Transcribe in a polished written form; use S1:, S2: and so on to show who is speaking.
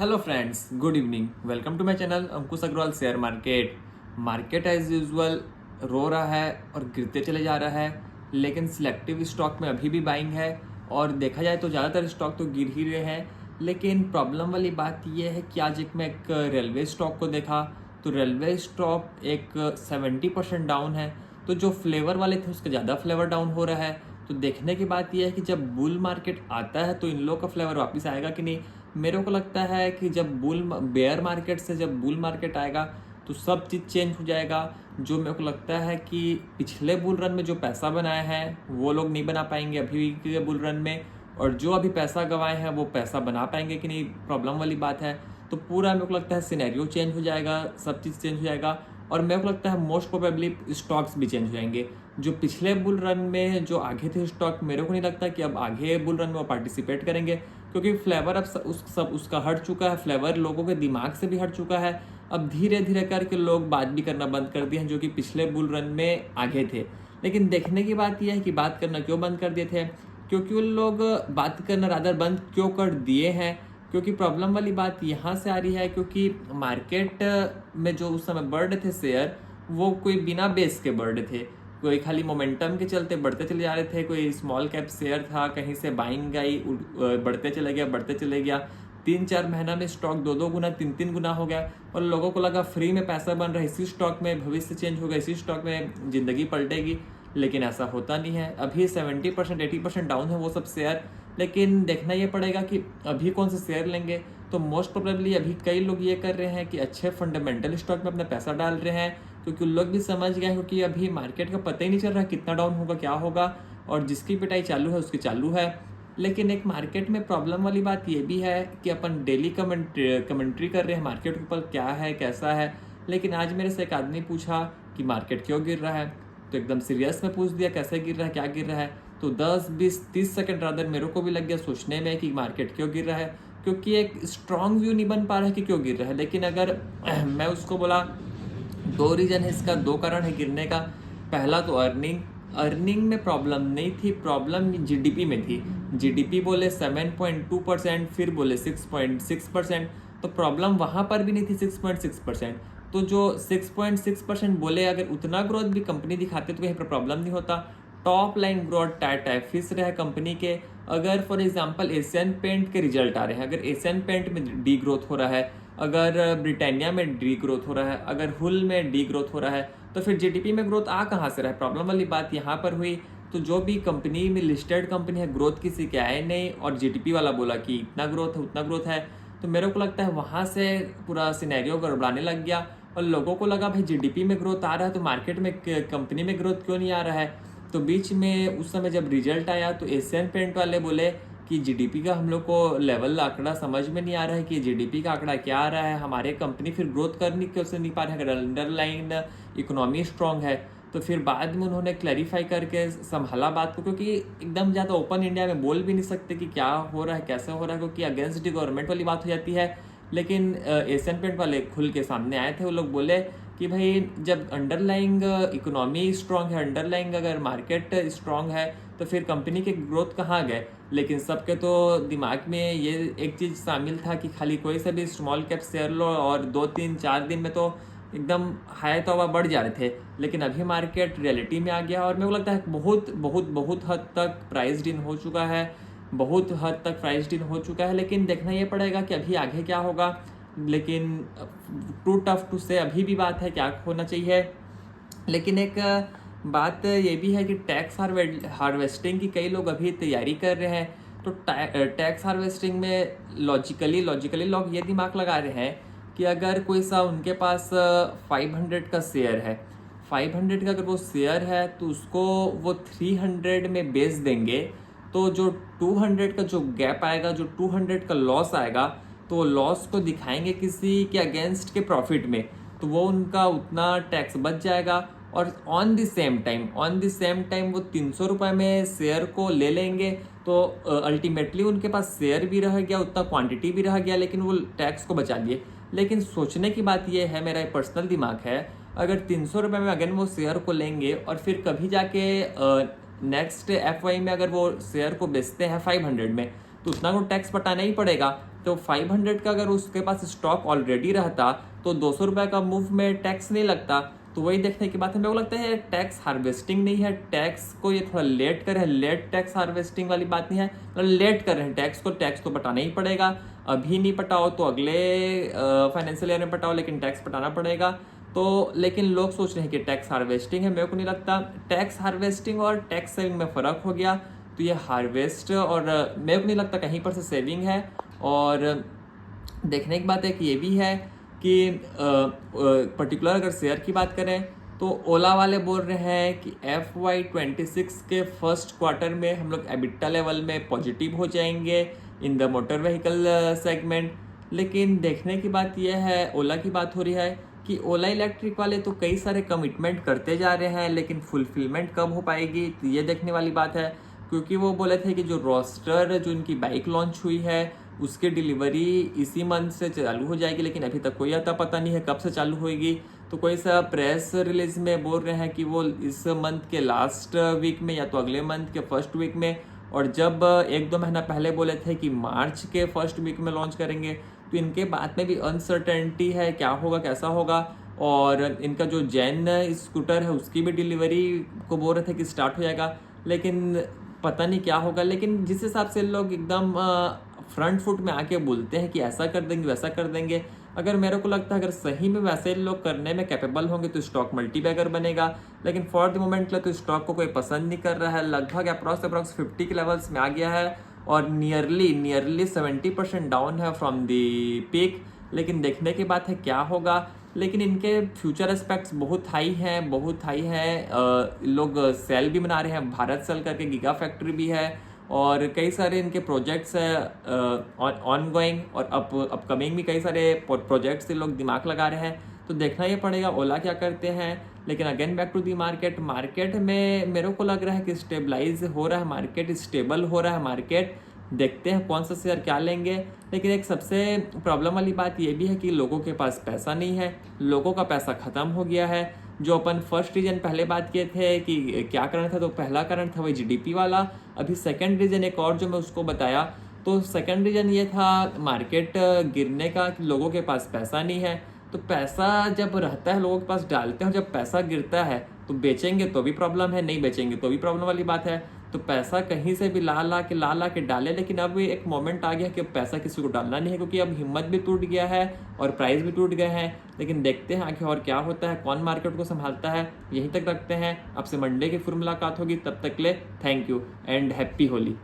S1: Hello friends, good evening. Welcome to my channel Ankush Agarwal share market. Market as usual रो रहा है और गिरते चले जा रहा है, लेकिन सिलेक्टिव स्टॉक में अभी भी बाइंग है। और देखा जाए तो ज़्यादातर स्टॉक तो गिर ही रहे हैं। लेकिन प्रॉब्लम वाली बात यह है कि आज मैं एक रेलवे स्टॉक को देखा तो रेलवे स्टॉक एक 70% डाउन है। तो जो फ्लेवर वाले थे उसका ज़्यादा फ्लेवर डाउन हो रहा है। तो देखने की बात यह है कि जब बुल मार्केट आता है तो इन लोगों का फ्लेवर वापस आएगा कि नहीं। मेरे को लगता है कि जब बेयर मार्केट से जब बुल मार्केट आएगा तो सब चीज़ चेंज हो जाएगा। जो मेरे को लगता है कि पिछले बुल रन में जो पैसा बनाया है वो लोग नहीं बना पाएंगे अभी के बुल रन में, और जो अभी पैसा गंवाए हैं वो पैसा बना पाएंगे कि नहीं, प्रॉब्लम वाली बात है। तो पूरा मेरे को लगता है सिनेरियो चेंज हो जाएगा, सब चीज़ चेंज हो जाएगा। और मेरे को लगता है मोस्ट प्रोबेबली स्टॉक्स भी चेंज हो जाएंगे। जो पिछले बुल रन में जो आगे थे स्टॉक, मेरे को नहीं लगता कि अब आगे बुल रन में वो पार्टिसिपेट करेंगे, क्योंकि फ्लेवर अब उसका हट चुका है। फ्लेवर लोगों के दिमाग से भी हट चुका है। अब धीरे धीरे करके लोग बात भी करना बंद कर दिए हैं, जो कि पिछले बुल रन में आगे थे। लेकिन देखने की बात यह है कि बात करना क्यों बंद कर दिए थे, क्योंकि उन लोग बात करना रादर बंद क्यों कर दिए हैं। क्योंकि प्रॉब्लम वाली बात यहाँ से आ रही है, क्योंकि मार्केट में जो उस समय बढ़ रहे थे शेयर, वो कोई बिना बेस के बढ़ रहे थे। कोई खाली मोमेंटम के चलते बढ़ते चले जा रहे थे। कोई स्मॉल कैप शेयर था, कहीं से बाइंग आई, बढ़ते चले गया, बढ़ते चले गया। 3-4 महीना में स्टॉक 2-2 गुना 3-3 गुना हो गया। और लोगों को लगा फ्री में पैसा बन रहा है, इसी स्टॉक में भविष्य चेंज होगा, इसी स्टॉक में ज़िंदगी पलटेगी। लेकिन ऐसा होता नहीं है। अभी 70% 80% डाउन है वो सब शेयर। लेकिन देखना ये पड़ेगा कि अभी कौन से शेयर लेंगे। तो मोस्ट प्रोबेबली अभी कई लोग ये कर रहे हैं कि अच्छे फंडामेंटल स्टॉक में अपना पैसा डाल रहे हैं, क्योंकि लोग भी समझ गए हैं, क्योंकि अभी मार्केट का पता ही नहीं चल रहा कितना डाउन होगा, क्या होगा। और जिसकी पिटाई चालू है उसकी चालू है। लेकिन एक मार्केट में प्रॉब्लम वाली बात ये भी है कि अपन डेली कमेंट्री कर रहे हैं मार्केट के ऊपर क्या है कैसा है। लेकिन आज मेरे से एक आदमी पूछा कि मार्केट क्यों गिर रहा है, तो एकदम सीरियस में पूछ दिया कैसे गिर रहा है, क्या गिर रहा है। तो 10-20-30 सेकंड रादर मेरे को भी लग गया सोचने में कि मार्केट क्यों गिर रहा है, क्योंकि एक स्ट्रॉन्ग व्यू नहीं बन पा रहा है कि क्यों गिर रहा है। लेकिन अगर मैं उसको बोला, 2 रीजन है इसका, 2 कारण है गिरने का। पहला तो अर्निंग में प्रॉब्लम नहीं थी, प्रॉब्लम जीडीपी में थी। जीडीपी बोले 7.2%, फिर बोले 6.6%। तो प्रॉब्लम वहाँ पर भी नहीं थी 6.6%। तो जो 6.6% बोले, अगर उतना ग्रोथ भी कंपनी दिखाते तो कहीं पर प्रॉब्लम नहीं होता। टॉप लाइन ग्रोथ टाइफिस रहे कंपनी के। अगर फॉर एग्जांपल एशियन पेंट के रिजल्ट आ रहे हैं, अगर एशियन पेंट में डी ग्रोथ हो रहा है, अगर ब्रिटानिया में डी ग्रोथ हो रहा है, अगर हुल में डी ग्रोथ हो रहा है, तो फिर जीडीपी में ग्रोथ आ कहाँ से रहा है। प्रॉब्लम वाली बात यहाँ पर हुई। तो जो भी कंपनी में लिस्टेड कंपनी है, ग्रोथ किसी के आए नहीं, और जीडीपी वाला बोला कि इतना ग्रोथ है उतना ग्रोथ है। तो मेरे को लगता है वहाँ से पूरा सिनेरियो गड़बड़ाने लग गया। और लोगों को लगा भाई जीडीपी में ग्रोथ आ रहा है तो मार्केट में कंपनी में ग्रोथ क्यों नहीं आ रहा है। तो बीच में उस समय जब रिजल्ट आया तो एशियन पेंट वाले बोले कि जीडीपी का हम लोग को लेवल आंकड़ा समझ में नहीं आ रहा है कि जीडीपी का आंकड़ा क्या आ रहा है, हमारे कंपनी फिर ग्रोथ करनी कैसे नहीं पा रहे हैं, अगर अंडरलाइन इकोनॉमी स्ट्रांग है। तो फिर बाद में उन्होंने क्लैरिफाई करके संभाला बात को, क्योंकि एकदम ज़्यादा ओपन इंडिया में बोल भी नहीं सकते कि क्या हो रहा है कैसे हो रहा है, क्योंकि अगेंस्ट द गवर्नमेंट वाली बात हो जाती है। लेकिन एशियन पेंट वाले खुल के सामने आए थे। वो लोग बोले कि भाई जब अंडरलाइंग इकोनॉमी स्ट्रांग है, अंडरलाइंग अगर मार्केट स्ट्रांग है, तो फिर कंपनी के ग्रोथ कहाँ गए। लेकिन सबके तो दिमाग में ये एक चीज़ शामिल था कि खाली कोई सा भी स्मॉल कैप शेयर लो और 2-3-4 दिन में तो एकदम हाई तौबा बढ़ जा रहे थे। लेकिन अभी मार्केट रियलिटी में आ गया, और मेरे को लगता है बहुत बहुत बहुत हद तक प्राइस्ड इन हो चुका है, बहुत हद तक प्राइस्ड इन हो चुका है। लेकिन देखना ये पड़ेगा कि अभी आगे क्या होगा। लेकिन टू टफ टू से अभी भी बात है क्या होना चाहिए। लेकिन एक बात ये भी है कि टैक्स हार्वेस्टिंग की कई लोग अभी तैयारी कर रहे हैं। तो टैक्स हार्वेस्टिंग में लॉजिकली लोग ये दिमाग लगा रहे हैं कि अगर कोई सा उनके पास 500 का शेयर है, 500 का अगर वो शेयर है, तो उसको वो 300 में बेच देंगे। तो जो 200 का जो गैप आएगा, जो 200 का लॉस आएगा, तो वो लॉस को दिखाएंगे किसी के अगेंस्ट के प्रॉफिट में। तो वो उनका उतना टैक्स बच जाएगा। और ऑन द सेम टाइम वो 300 रुपये में शेयर को ले लेंगे। तो अल्टीमेटली उनके पास शेयर भी रह गया, उतना क्वांटिटी भी रह गया, लेकिन वो टैक्स को बचा लिए। लेकिन सोचने की बात ये है, मेरा पर्सनल दिमाग है, अगर 300 रुपये में अगेन वो शेयर को लेंगे और फिर कभी जाके नेक्स्ट FY में अगर वो शेयर को बेचते हैं 500 में, तो उतना को टैक्स पटाना ही पड़ेगा। तो 500 का अगर उसके पास स्टॉक ऑलरेडी रहता तो 200 रुपये का मूव में टैक्स नहीं लगता। तो वही देखने की बात है। मेरे को लगता है टैक्स हार्वेस्टिंग नहीं है, टैक्स को ये थोड़ा लेट कर रहे हैं। लेट टैक्स हार्वेस्टिंग वाली बात नहीं है, मतलब लेट कर रहे हैं टैक्स को। टैक्स तो पटाना ही पड़ेगा, अभी नहीं पटाओ तो अगले फाइनेंशियल ईयर में पटाओ, लेकिन टैक्स पटाना पड़ेगा। तो लेकिन लोग सोच रहे हैं कि टैक्स हार्वेस्टिंग है। मेरे को नहीं लगता। टैक्स हार्वेस्टिंग और टैक्स सेविंग में फ़र्क हो गया। तो ये हार्वेस्ट और मेरे को नहीं लगता कहीं पर से सेविंग है। और देखने की बात है कि ये भी है कि पर्टिकुलर अगर शेयर की बात करें तो ओला वाले बोल रहे हैं कि FY26 के फर्स्ट क्वार्टर में हम लोग एबिटा लेवल में पॉजिटिव हो जाएंगे in the motor vehicle segment. लेकिन देखने की बात यह है, ओला की बात हो रही है कि ओला इलेक्ट्रिक वाले तो कई सारे कमिटमेंट करते जा रहे हैं, लेकिन फुलफिलमेंट कब हो पाएगी तो ये देखने वाली बात है। क्योंकि वो बोले थे कि जो रोस्टर जो इनकी बाइक लॉन्च हुई है उसकी डिलीवरी इसी मंथ से चालू हो जाएगी, लेकिन अभी तक कोई अता पता नहीं है कब से चालू होएगी। तो कोई सा प्रेस रिलीज में बोल रहे हैं कि वो इस मंथ के लास्ट वीक में या तो अगले मंथ के फर्स्ट वीक में, और जब 1-2 महीना पहले बोले थे कि मार्च के फर्स्ट वीक में लॉन्च करेंगे। तो इनके बात में भी अनसर्टेनिटी है, क्या होगा कैसा होगा। और इनका जो जैन स्कूटर है उसकी भी डिलीवरी को बोल रहे थे कि स्टार्ट हो जाएगा, लेकिन पता नहीं क्या होगा। लेकिन जिस हिसाब से लोग एकदम फ्रंट फुट में आके बोलते हैं कि ऐसा कर देंगे वैसा कर देंगे, अगर मेरे को लगता है अगर सही में वैसे लोग करने में कैपेबल होंगे तो स्टॉक मल्टीबैगर बनेगा। लेकिन फॉर द मोमेंट के लिए तो स्टॉक को कोई पसंद नहीं कर रहा है। लगभग अप्रॉक्स 50 के लेवल्स में आ गया है और नियरली 70% डाउन है फ्रॉम दी पीक। लेकिन देखने की बात है क्या होगा। लेकिन इनके फ्यूचर एस्पेक्ट्स बहुत हाई हैं। लोग सेल भी बना रहे हैं, भारत सेल करके गीगा फैक्ट्री भी है, और कई सारे इनके प्रोजेक्ट्स है ऑन गोइंग, और अपकमिंग भी कई सारे प्रोजेक्ट्स से लोग दिमाग लगा रहे हैं। तो देखना ही पड़ेगा ओला क्या करते हैं। लेकिन again back to the market में मेरे को लग रहा है कि स्टेबलाइज हो रहा है मार्केट, स्टेबल हो रहा है मार्केट। देखते हैं कौन सा शेयर क्या लेंगे। लेकिन एक सबसे प्रॉब्लम वाली बात ये भी है कि लोगों के पास पैसा नहीं है, लोगों का पैसा ख़त्म हो गया है। जो अपन फर्स्ट रीजन पहले बात किए थे कि क्या कारण था, तो पहला कारण था वही GDP वाला। अभी सेकंड रीजन एक और जो मैं उसको बताया, तो सेकंड रीजन ये था मार्केट गिरने का कि लोगों के पास पैसा नहीं है। तो पैसा जब रहता है लोगों के पास डालते हैं, जब पैसा गिरता है तो बेचेंगे तो भी प्रॉब्लम है, नहीं बेचेंगे तो भी प्रॉब्लम वाली बात है। तो पैसा कहीं से भी ला ला के डाले। लेकिन अब एक मोमेंट आ गया कि अब पैसा किसी को डालना नहीं है, क्योंकि अब हिम्मत भी टूट गया है और प्राइस भी टूट गए हैं। लेकिन देखते हैं आगे और क्या होता है, कौन मार्केट को संभालता है। यहीं तक रखते हैं, आपसे मंडे की फिर मुलाकात होगी। तब तक ले thank you and happy Holi.